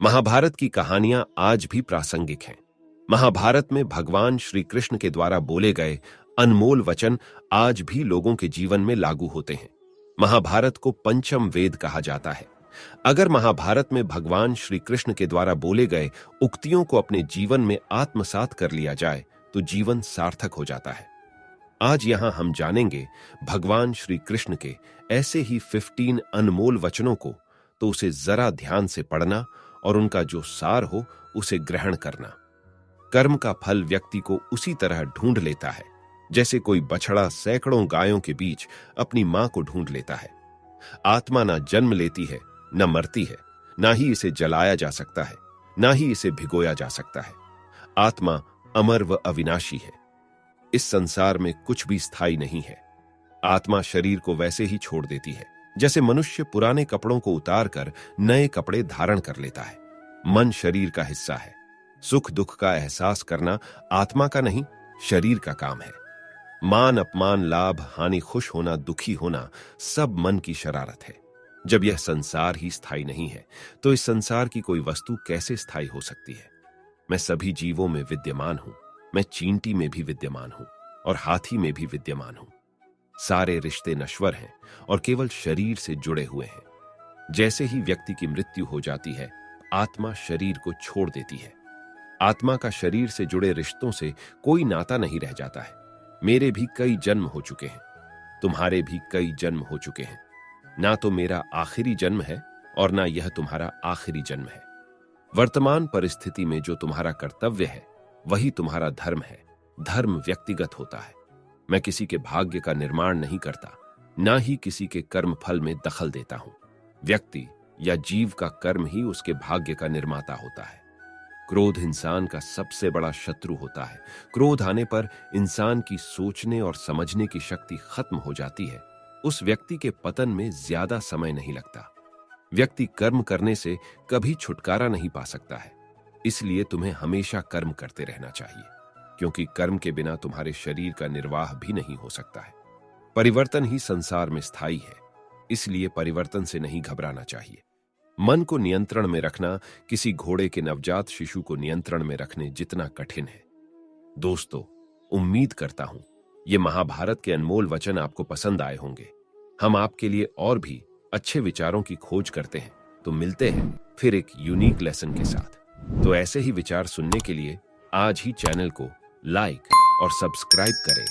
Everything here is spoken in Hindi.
महाभारत की कहानियां आज भी प्रासंगिक हैं। महाभारत में भगवान श्री कृष्ण के द्वारा बोले गए अनमोल वचन आज भी लोगों के जीवन में लागू होते हैं। महाभारत को पंचम वेद कहा जाता है। अगर महाभारत में भगवान श्री कृष्ण के द्वारा बोले गए उक्तियों को अपने जीवन में आत्मसात कर लिया जाए तो जीवन सार्थक हो जाता है। आज यहां हम जानेंगे भगवान श्री कृष्ण के ऐसे ही 15 अनमोल वचनों को, तो उसे जरा ध्यान से पढ़ना और उनका जो सार हो उसे ग्रहण करना। कर्म का फल व्यक्ति को उसी तरह ढूंढ लेता है जैसे कोई बछड़ा सैकड़ों गायों के बीच अपनी मां को ढूंढ लेता है। आत्मा ना जन्म लेती है, न मरती है, ना ही इसे जलाया जा सकता है, ना ही इसे भिगोया जा सकता है। आत्मा अमर व अविनाशी है। इस संसार में कुछ भी स्थायी नहीं है। आत्मा शरीर को वैसे ही छोड़ देती है जैसे मनुष्य पुराने कपड़ों को उतारकर नए कपड़े धारण कर लेता है। मन शरीर का हिस्सा है। सुख दुख का एहसास करना आत्मा का नहीं, शरीर का काम है। मान अपमान, लाभ हानि, खुश होना, दुखी होना सब मन की शरारत है। जब यह संसार ही स्थायी नहीं है तो इस संसार की कोई वस्तु कैसे स्थायी हो सकती है। मैं सभी जीवों में विद्यमान हूं। मैं चींटी में भी विद्यमान हूं और हाथी में भी विद्यमान हूं। सारे रिश्ते नश्वर हैं और केवल शरीर से जुड़े हुए हैं। जैसे ही व्यक्ति की मृत्यु हो जाती है, आत्मा शरीर को छोड़ देती है। आत्मा का शरीर से जुड़े रिश्तों से कोई नाता नहीं रह जाता है। मेरे भी कई जन्म हो चुके हैं, तुम्हारे भी कई जन्म हो चुके हैं। ना तो मेरा आखिरी जन्म है और ना यह तुम्हारा आखिरी जन्म है। वर्तमान परिस्थिति में जो तुम्हारा कर्तव्य है वही तुम्हारा धर्म है। धर्म व्यक्तिगत होता है। मैं किसी के भाग्य का निर्माण नहीं करता, ना ही किसी के कर्म फल में दखल देता हूं। व्यक्ति या जीव का कर्म ही उसके भाग्य का निर्माता होता है। क्रोध इंसान का सबसे बड़ा शत्रु होता है। क्रोध आने पर इंसान की सोचने और समझने की शक्ति खत्म हो जाती है। उस व्यक्ति के पतन में ज्यादा समय नहीं लगता। व्यक्ति कर्म करने से कभी छुटकारा नहीं पा सकता है। इसलिए तुम्हें हमेशा कर्म करते रहना चाहिए, क्योंकि कर्म के बिना तुम्हारे शरीर का निर्वाह भी नहीं हो सकता है। परिवर्तन ही संसार में स्थायी है, इसलिए परिवर्तन से नहीं घबराना चाहिए। मन को नियंत्रण में रखना किसी घोड़े के नवजात शिशु को नियंत्रण में रखने जितना कठिन है। दोस्तों, उम्मीद करता हूं ये महाभारत के अनमोल वचन आपको पसंद आए होंगे। हम आपके लिए और भी अच्छे विचारों की खोज करते हैं, तो मिलते हैं फिर एक यूनिक लेसन के साथ। तो ऐसे ही विचार सुनने के लिए आज ही चैनल को लाइक और सब्सक्राइब करें।